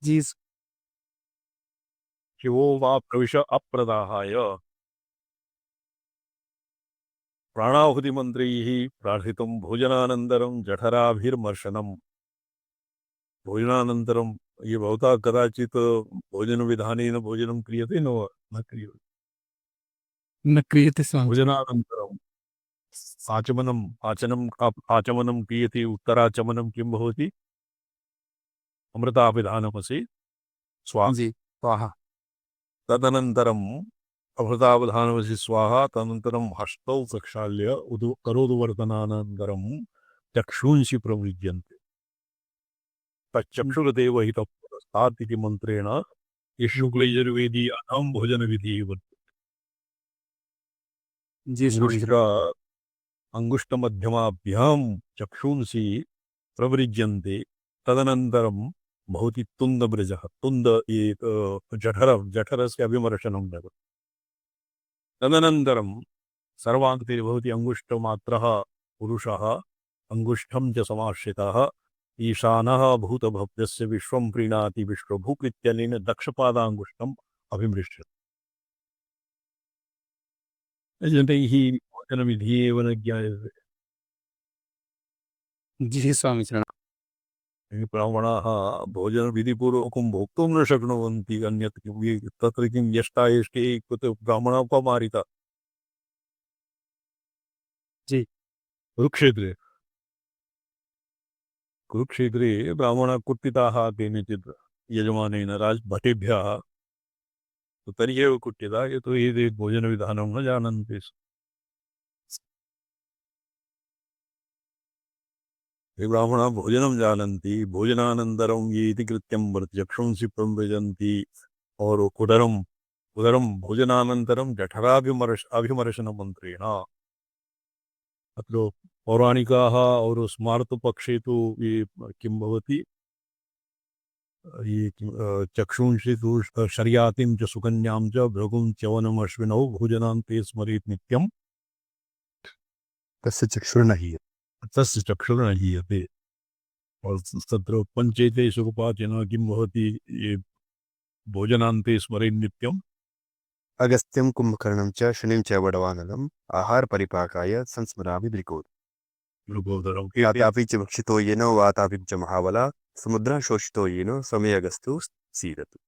जी शिवो वा प्रविश अप्रदाहाय प्राणाहुतिमन्त्रैः प्रार्थितं भोजनानन्तरं जठराभिर्मर्शनम् भोजनानन्तरं ये भवता कदाचित् भोजनविधानेन भोजनं क्रियते न क्रियते न क्रियते स्वामी भोजनानन्तरं आचमनं क्रियते उत्तराचमनं किं भवति अमृताभिधानमसि स्वाहा जी स्वाहा तदनन्तरम् अमृतावधानमसि स्वाहा तदनन्तरं हस्तौ प्रक्षाल्य करोदुवर्तनानन्तरं चक्षूंसि प्रवृज्यन्ते तच्चक्षुर्देवहितः पुरस्तात् इति मन्त्रेण शुक्लयजुर्वेदीयानां भोजनविधिः वर्तते जी स्वामीचरण अंगुष्ठमध्यमाभ्यां चक्षूंसि प्रवृज्यन्ते तदनन्तरं भवति तुन्दब्रजः तुन्द जठरस्य अभिमर्शनं भवति तदनन्तरं सर्वान्ते भवति अंगुष्ठमात्रः पुरुषः अंगुष्ठं च समाश्रितः ईशानः भूतभव्यस्य विश्वं प्रीणाति विश्वभुक् इत्यनेन दक्षपादाङ्गुष्ठम् अभिमृश्यते जनैः भोजनविधिः एव न ज्ञायते जी स्वामीचरण ब्राह्मणाः भोजनविधिपूर्वकं भोक्तुं न शक्नुवन्ति अन्यत् तत्र किं यष्टायष्टे कुत्र ब्राह्मणः उपमारिता जी कुरुक्षेत्रे ब्राह्मणाः कुट्टिताः केनचित् यजमानेन राजभटेभ्यः तर्हि एव कुट्टिता यतोहि ते भोजनविधानं न जानन्ति ये ब्राह्मणाः भोजनं जानन्ति भोजनानन्तरं ये इति कृत्यं चक्षुंसि प्रव्रजन्ति और उदरं भोजनानन्तरं अभिमर्शनमन्त्रेण अत्र पौराणिकाः और स्मार्तपक्षे तु ये किं भवति ये चक्षुंसि तु शर्यातिं च सुकन्यां च भृगुं च्यवनमश्विनौ भोजनान्ते स्मरेत् नित्यं तस्य चक्षुर्न हीयते और तत्र पञ्चेते सुखपाचेन किं भवति ये भोजनान्ते स्मरेन् नित्यम् अगस्त्यं कुम्भकर्णं च शनिं च वडवानलम् आहार परिपाकाय संस्मरामि मृगोदरं यातापि च भक्षितो येन वातापि च महाबला समुद्रः शोषितो येन समयगस्तु सीदतु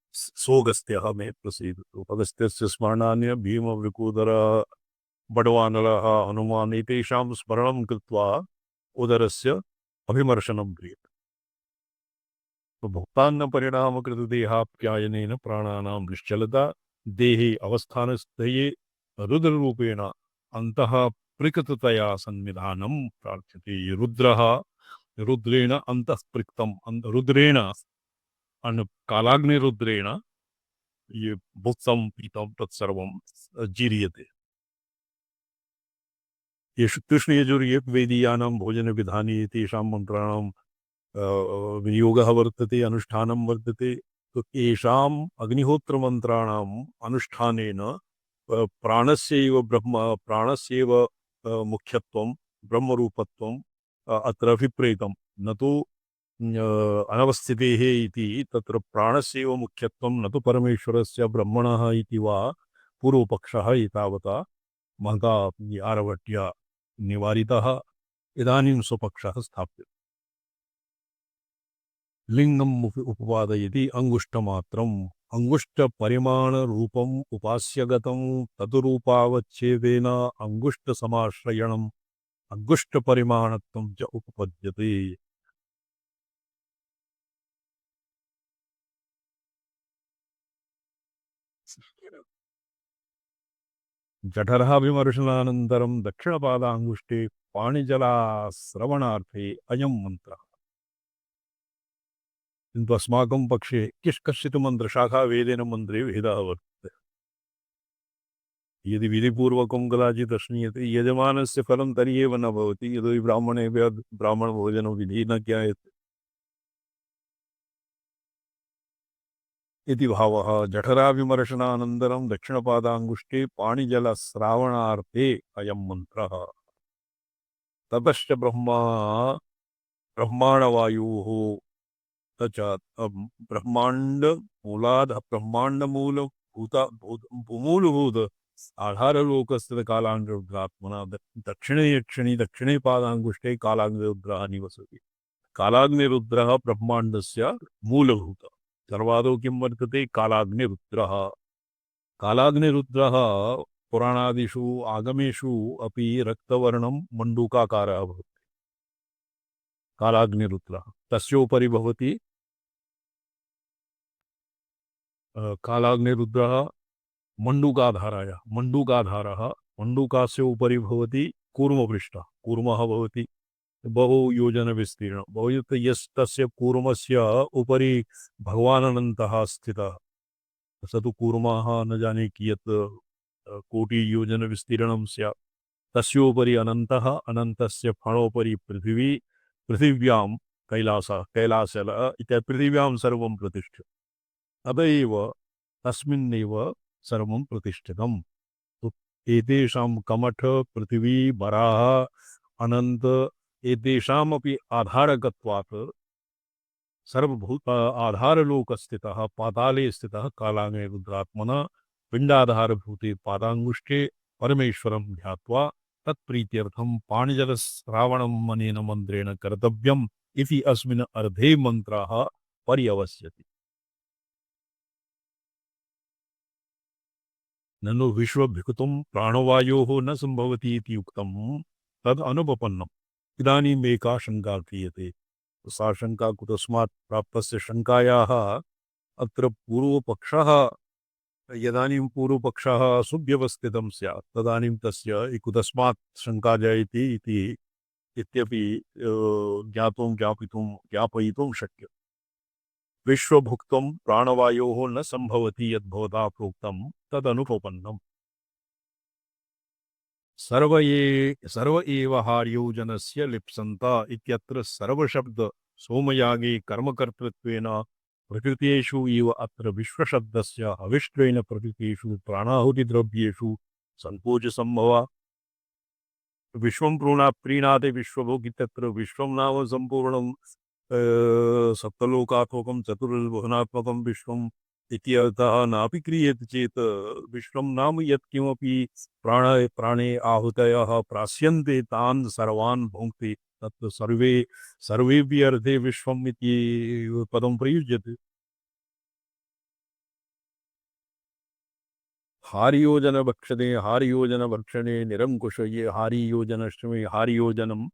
सोऽगस्त्यः मे प्रसीदतु अगस्त्यस्य स्मरणान्य भीमवृकोदर बडवानलः हनुमान् एतेषां स्मरणं कृत्वा उदरस्य अभिमर्शनं क्रियते भुक्तान्नपरिणामकृतदेहाप्यायनेन प्राणानां निश्चलता देहे अवस्थानस्थये रुद्ररूपेण अन्तः प्रकृततया सन्निधानं प्रार्थ्यते रुद्रेण अन्तः पृक्तं रुद्रेण कालाग्निरुद्रेण ये भुक्तं पीतं तत्सर्वं जीर्यते येषु कृष्णयजुर्वेदीयानां भोजनविधाने तेषां मन्त्राणां विनियोगः वर्तते अनुष्ठानं वर्तते तो येषाम् अग्निहोत्रमन्त्राणाम् अनुष्ठानेन प्राणस्यैव मुख्यत्वं ब्रह्मरूपत्वं अत्र अभिप्रेतं न तु अनवस्थितेः इति तत्र प्राणस्यैव मुख्यत्वं न तु परमेश्वरस्य ब्रह्मणः इति वा पूर्वपक्षः एतावता महता आरवट्या निवारितः। इदानीं स्वपक्षः स्थाप्यते। लिंगम् उपपादयति अंगुष्ठमात्रम् अंगुष्ठपरिमाणरूपम् उपास्यगतं तदुरूपावच्छेदेन अंगुष्ठसमाश्रयणम् अंगुष्ठपरिमाणत्वं च उपपद्यते। जठरः विमर्शनानन्तरं दक्षिणपादाङ्गुष्ठे पाणिजलाश्रवणार्थे अयं मन्त्रः। किन्तु अस्माकं पक्षे कश्चित् मन्त्रशाखा वेदेन मन्त्रे भेदः वर्तते। यदि विधिपूर्वकं कदाचित् श्रूयते यजमानस्य फलं तर्हि एव न भवति, यतो हि ब्राह्मणेभ्यः ब्राह्मणभोजनविधिः न ज्ञायते इति भावः। जठराविमर्शनानन्तरं दक्षिणपादाङ्गुष्ठे पाणिजलश्रावणार्थे अयं मन्त्रः। ततश्च ब्रह्माण्डवायोः तच ब्रह्माण्डमूलभूत आधारलोकस्य कालाग्निरुद्रात्मना दक्षिणे यक्षिणी दक्षिणे पादाङ्गुष्ठे कालाग्निरुद्रः निवसति। कालाग्निरुद्रः ब्रह्माण्डस्य मूलभूतः। सर्वादौ किं वर्तते? कालाग्निरुद्रः। कालाग्निरुद्रः पुराणादिषु आगमेषु अपि रक्तवर्णं मण्डूकाकारः भवति। कालाग्निरुद्रः तस्योपरि भवति कालाग्निरुद्रः मण्डूकाधारः मण्डूकस्य उपरि भवति कूर्मपृष्ठः। कूर्मः भवति बहु योजनविस्तीर्णः। यस्तस्य कूर्मस्य उपरि भगवान् अनन्तः स्थितः स तु कूर्मः न जाने कियत् कोटियोजनविस्तीर्णं स्यात्। तस्योपरि अनन्तः, अनन्तस्य फणोपरि पृथिवी, पृथिव्यां कैलासः, कैलासल इत्यादि पृथिव्यां सर्वं प्रतिष्ठितम्। अत एव तस्मिन्नेव सर्वं प्रतिष्ठितम्। एतेषां कमठ, पृथिवी, वराह, अनन्त एतेषामपि आधारकत्वात् सर्वभूत आधारलोकस्थितः पाताले स्थितः कालाग्निरुद्रात्मना पिण्डाधारभूते पादाङ्गुष्ठे परमेश्वरं ध्यात्वा तत्प्रीत्यर्थं पाणिजलश्रावणम् अनेन मन्त्रेण कर्तव्यम् इति अस्मिन् अर्धे मन्त्रः पर्यवस्यति। ननु विश्वभिकुतं प्राणवायोः न सम्भवति इति उक्तं तद् अनुपपन्नम्। इदानीम् एका शङ्का क्रियते। सा शङ्का कुतस्मात् प्राप्तस्य शङ्कायाः अत्र पूर्वपक्षः यदानीं पूर्वपक्षः सुव्यवस्थितं स्यात् तदानीं तस्य कुतस्मात् शङ्का जायते इत्यपि ज्ञापयितुं शक्यते। विश्वभुक्तं प्राणवायोः न सम्भवति यद्भवता प्रोक्तं तदनुपपन्नम्। सर्व एव हार्योजनस्य लिप्सन्त इत्यत्र सर्वशब्द सोमयागे कर्मकर्तृत्वेन प्रकृतेषु इव अत्र विश्वशब्दस्य हविष्ट्वेन प्रकृतेषु प्राणाहुतिद्रव्येषु संकोचसम्भवा। विश्वं प्रीणाते विश्वभोग इत्यत्र विश्वं नाम सम्पूर्णं सप्तलोकात्मकं चतुर्भुवनात्मकं विश्वम् इति अर्थः नापि क्रियते चेत् विश्वं नाम यत्किमपि प्राणे आहुतयः प्रास्यन्ते तान् सर्वान् भुङ्क्ते तत् सर्वेऽपि अर्थे विश्वम् इति पदं प्रयुज्यते। हारियोजनभक्षणे निरङ्कुशये हारियोजनश्रमे हारियोजनं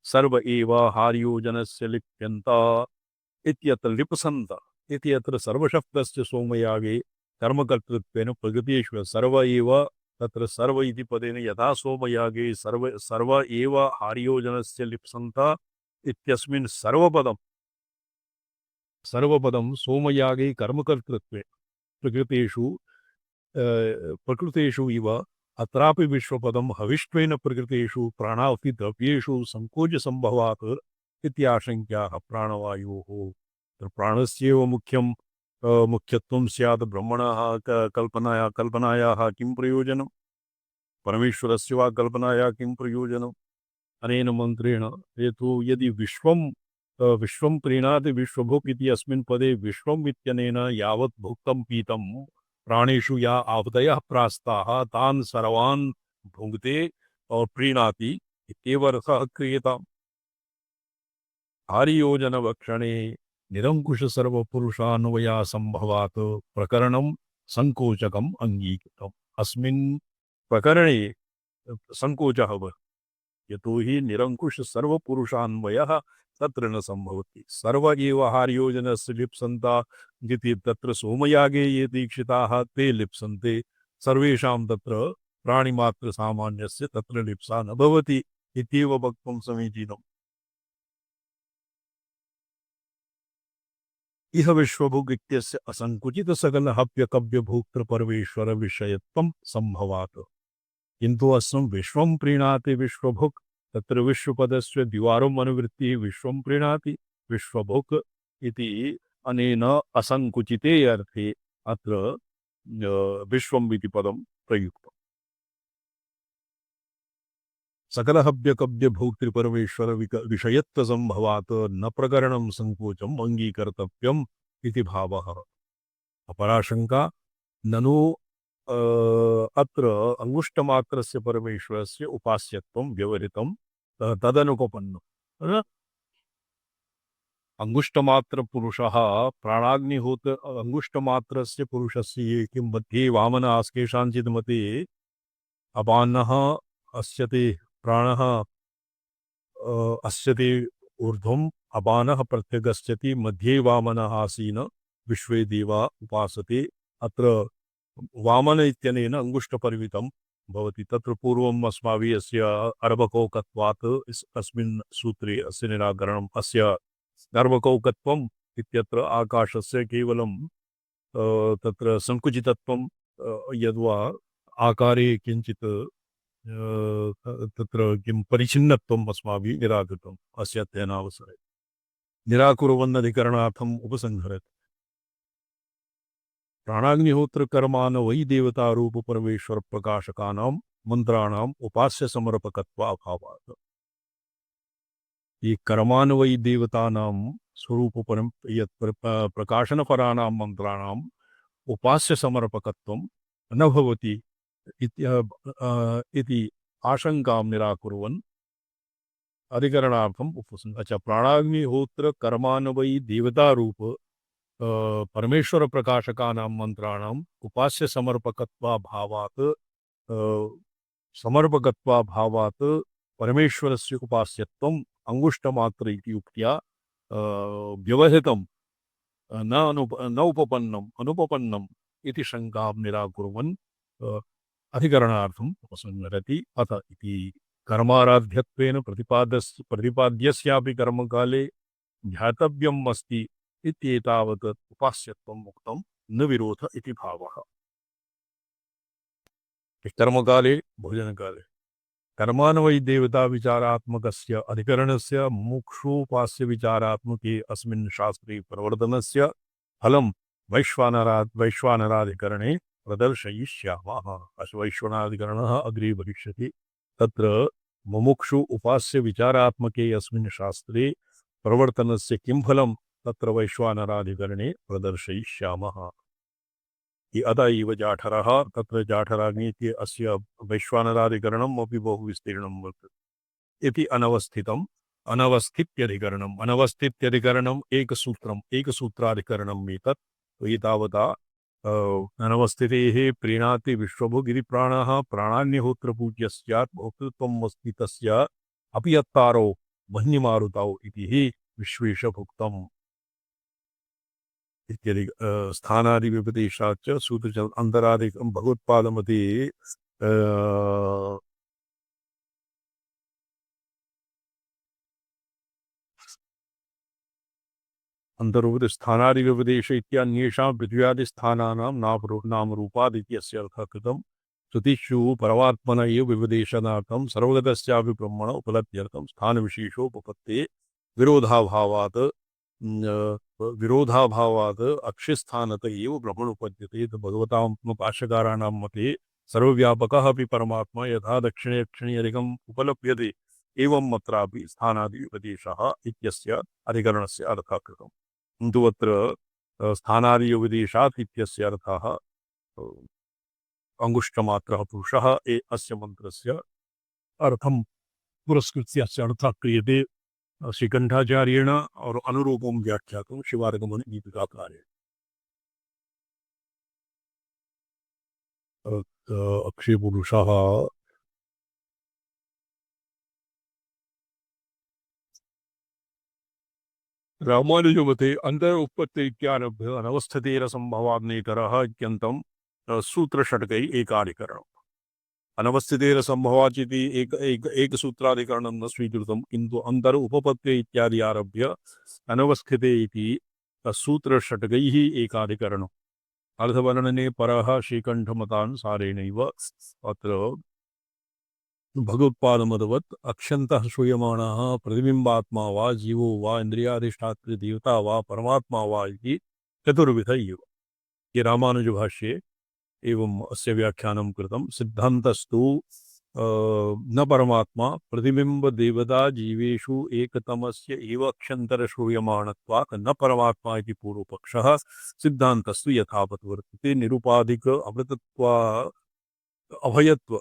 सर्व एव हारियोजनस्य लिप्यन्त इत्यत्र लिप्सन्त इति अत्र सर्वशब्दस्य सोमयागे कर्मकर्तृत्वेन प्रकृतेषु सर्व एव तत्र सर्व इति पदेन यथा सोमयागे सर्व एव हारियोजनस्य लिप्सन्त इत्यस्मिन् सर्वपदं सोमयागे कर्मकर्तृत्वे प्रकृतेषु इव अत्रापि विश्वपदं हविष्ट्वेन प्रकृतेषु प्राणावपि द्रव्येषु संकोचसम्भवात् इत्याशङ्क्याः प्राणवायोः। प्राणस्यैव मुख्यं मुख्यत्वं स्यात् ब्रह्मणः कल्पनायाः किं प्रयोजनं परमेश्वरस्य वा कल्पनाया किं प्रयोजनम् अनेन मन्त्रेण हेतु यदि विश्वं प्रीणाति विश्वभुक् इति अस्मिन् पदे विश्वम् इत्यनेन यावत् भुक्तं पीतं प्राणेषु या आपदयः प्रास्ताः तान् सर्वान् भुङ्क्ते और प्रीणाति इत्येव अर्थः क्रियताम् आर्योजनवक्षणे निरङ्कुश सर्वपुरुषान्वया संभवात् प्रकरणं संकोचकम् अङ्गीकृतम् अस्मिन् प्रकरणे संकोचः यतो हि निरंकुश सर्वपुरुषान्वयः तत्र न संभवति सर्व एव हार्योजनस्य लिप्सन्ता इति तत्र सोमयागे ये दीक्षिताः ते लिप्सन्ते सर्वेषां तत्र प्राणिमात्र सामान्यस्य तत्र लिप्सा न भवति इत्येव वक्तुं समीचीनम् इह विश्वभुक् इत्यस्य असंकुचित सकल हव्यकव्य भोक्तृ परमेश्वर विषयत्वं संभवात् किन्तु अस्मिन् विश्वं प्रीणाति विश्वभुक् तत्र विश्वपदस्य द्विवारम् अनुवृत्तिः विश्वं प्रीणाति विश्वभुक् इति अनेन असंकुचिते अर्थे अत्र विश्वम् इति पदं प्रयुक्तम् सकलहव्यकव्य भोक्तृ परमेश्वर विषयत्व संभवात् न प्रकरणं संकोचम् अङ्गीकर्तव्यम् इति भावः अपराशंका ननु अत्र अंगुष्ठमात्रस्य परमेश्वरस्य उपास्यत्वं व्यवहृतं तदनुपपन्नम् अंगुष्ठमात्र पुरुषः प्राणाग्निहोत्र अंगुष्ठमात्रस्य पुरुषस्य ये किं मध्ये वामन आस्केषाञ्चित् मते अपानः अस्यते प्राणः अस्यते ऊर्ध्वम् अपानः प्रत्यगस्यति मध्ये वामनः आसीन विश्वे देवा उपासते अत्र वामन इत्यनेन अंगुष्ठपरिमितं भवति तत्र पूर्वम् अस्माभिः अस्य अर्वकौकत्वात् अस्मिन् सूत्रे अस्य निराकरणम् अस्य अर्वकौकत्वम् इत्यत्र आकाशस्य केवलं तत्र संकुचितत्वं यद्वा आकारे किञ्चित् तत्र किं परिचिन्नत्वम् अस्माभिः निराकृतम् अस्य अध्ययनावसरे निराकुर्वन्नधिकरणार्थम् उपसंहरति प्राणाग्निहोत्र कर्मान वै देवता रूप परमेश्वर प्रकाशकानां मंत्राणाम उपास्य समर्पकत्वा अभावात् ये कर्मान वै देवतानां स्वरूप परम प्रकाशन पराणां मंत्राणाम उपास्य समर्पकत्वं न भवति इति आशंकां निराकुर्वन् अधिकरणार्थम् उपसंहरति अच्छा प्राणाग्निहोत्र कर्मान वै देवता रूप परमेश्वर प्रकाशकानां मंत्राणाम उपास्य समर्पकत्वाभावात् परमेश्वरस्य उपास्यत्वम् अंगुष्ठमात्र इति उक्त्या व्यवहितं न उपपन्नम् अनुपपन्नम् इति शंकां निराकुर्वन् अधिकरणार्थम् उपसंहरति अथ इति कर्माराध्यत्वेन प्रतिपाद्यस्यापि कर्मकाले ध्यातव्यम् अस्ति इत्येतावत् उपास्यत्वम् उक्तं न विरोध इति भावः कर्मकाले भोजनकाले कर्मान्वयी देवता विचारात्मकस्य अधिकरणस्य मुमुक्षुपास्य विचारात्मके अस्मिन् शास्त्रे प्रवर्तनस्य फलं वैश्वानराधिकरणे प्रदर्शयिष्यामः वैश्वानराधिकरणः अग्रे भविष्यति तत्र मुमुक्षु उपास्य विचारात्मके अस्मिन् शास्त्रे प्रवर्तनस्य किं फलं तत्र वैश्वानराधिकरणे प्रदर्शयिष्यामः अत एव जाठरः तत्र जाठराग्नि अस्य वैश्वानराधिकरणम् अपि बहु विस्तीर्णं वर्तते इति अनवस्थित्यधिकरणम् अनवस्थित्यधिकरणम् एकसूत्राधिकरणम् एतत् एतावता अनवस्थितेः प्रीणाति विश्वभुगिरि प्राणः प्राणान्यहोत्रपूज्य स्यात् भोक्तृत्वम् अस्ति तस्य अपि यत्तारो वह्निमारुतौ इति हि विश्वेशभुक्तम् इत्यादि स्थानादिव्यपदेशाच्च सूत्र अंतरादिकं भगवत्पादमते अंतर्भूत स्थानादिव्यपदेश इत्यन्येषां पृथ्व्यादिस्थानानां नामरूपादित्यस्य अर्थः कृतम् श्रुतिषु परमात्मन एव विवदेशनार्थं सर्वगतस्यापि ब्रह्मण उपलब्ध्यर्थं स्थानविशेषोपपत्तेः विरोधाभावात् विरोधाभावात् अक्षिस्थानत एव ब्रह्मणोपद्यते। भगवतां भाष्यकाराणां मते सर्वव्यापकः अपि परमात्मा यथा दक्षिणे दक्षिणीयरिकम् उपलभ्यते एवं अत्रापि स्थानादि उपदेशः इत्यस्य अधिकरणस्य अर्थः कृतः। किन्तु अत्र स्थानादि उपदेशात् इत्यस्य अर्थः अंगुष्ठमात्रः पुरुषः अस्य मन्त्रस्य अर्थं पुरस्कृत्य अस्य अर्थः क्रियते श्रीकण्ठाचार्येण और अनुरूपं व्याख्यातुं शिवार्गमणि दीपिकाकारेण। अक्षयपुरुषः रामानुजमते अंतर उत्पत्ति इत्यारभ्य अनवस्थितेर संभवाग्नेतरः इत्यन्तं सूत्रषट्कै एकाधिकरणम्। अनवस्थितेर संभवाचिति एक सूत्राधिकरणं न स्वीकृतं, किन्तु अंतर उपपत्ति इत्यादि आरभ्य अनवस्थिते इति सूत्रषट्कैः एकाधिकरणम्। अर्थवर्णने परः श्रीकण्ठमतानुसारेणैव अत्र भगवत्पादमदवत् अक्षन्तः श्रूयमाणः प्रतिबिम्बात्मा वा जीवो वा इन्द्रियाधिष्ठात्री देवता वा परमात्मा वा इति चतुर्विध एव। ये रामानुजभाष्ये एवं अस्य व्याख्यानं कृतं। सिद्धान्तस्तु न परमात्मा प्रतिबिम्ब देवता जीवेषु एकतमस्य एव अक्षन्तर श्रूयमाणत्वात् न परमात्मा इति पूर्वपक्षः। सिद्धान्तस्तु यथावत् वर्तते। निरुपाधिक अमृतत्वा अभयत्व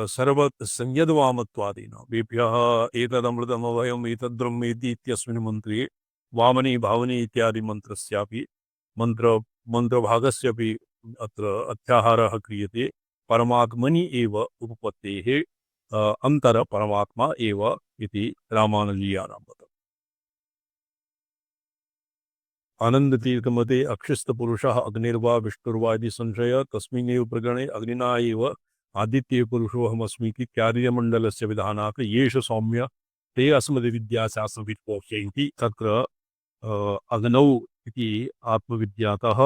सर्व संयद्वामत्वादीनां वेभ्यः एतदमृतमभयम् एतद्ब्रह्मेति इत्यस्मिन् मन्त्रे वामनी भावनी इत्यादि मन्त्रस्यापि मन्त्रभागस्यापि अत्र अध्याहारः क्रियते। परमात्मनि एव उपपत्तेः अंतर परमात्मा एव इति रामानुजीयानां मतम्। आनन्दतीर्थमते अक्षिस्थपुरुषः अग्निर्वा विष्णुर्वा इति संशय तस्मिन्नेव प्रकरणे अग्निना एव आदित्य पुरुषोऽहमस्मीति कार्यमण्डलस्य विधानात् येष सौम्य ते अस्मद्विद्याशास्त्रविद्वोह्य इति तत्र अग्नौ इति आत्मविद्यातः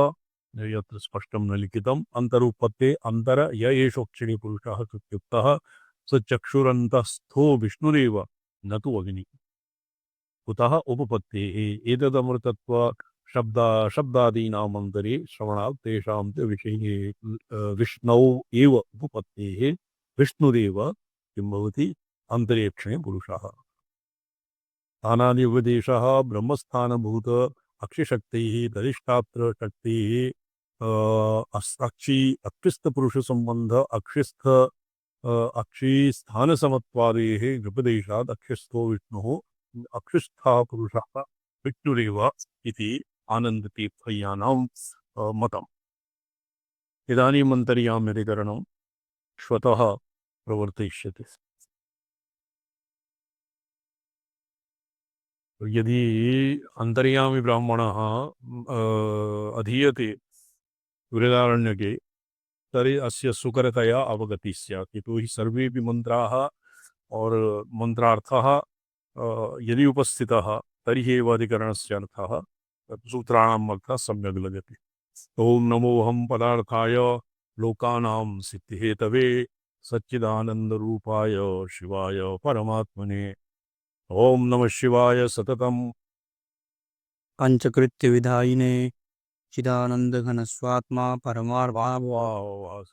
यत्र स्पष्टं न लिखितम्। अन्तरुपत्ते अंतर य एषोक्षिणी पुरुषः इत्युक्तः स चक्षुरन्तस्थो विष्णुरेव न तु अग्निः। कुतः उपपत्तेः एतदमृतत्व शब्दादीनाम् अन्तरे श्रवणात् तेषां च विषये विष्णौ एव उपपत्तेः विष्णुरेव किं भवति अन्तरेक्षणे पुरुषः। स्थानादि उपदेशः ब्रह्मस्थानभूत अक्षिशक्तिः दरिष्ठात्र शक्तिः अक्षिस्थपुरुषसम्बन्ध अक्षिस्थानसमत्वादेः उपदेशात् अक्षिस्थो विष्णुः अक्षिस्थः पुरुषः विष्णुरेव इति आनन्दतीर्थय्यानां मतम्। इदानीम् अन्तर्याम्यधिकरणं श्वतः प्रवर्तयिष्यते। यदि अंतर्यामी ब्राह्मणः अधीयते बृहदारण्यके तर्हि अस्य सुकरतया अवगतिः स्यात्। यतोहि सर्वेपि मंत्राः और मंत्रार्थः यदि उपस्थितः तर्हि एव अधिकरणस्य अर्थः सूत्राणाम् अर्थः सम्यक् लगति। ओम नमोऽहं पदार्थाय लोकानां सिद्धिहेतवे सच्चिदानन्दरूपाय शिवाय परमात्मने ओम नमः शिवाय सततम् पंचकृत्य विधायिने चिदानंद घन स्वात्मा परमार्थ। वाह वाह।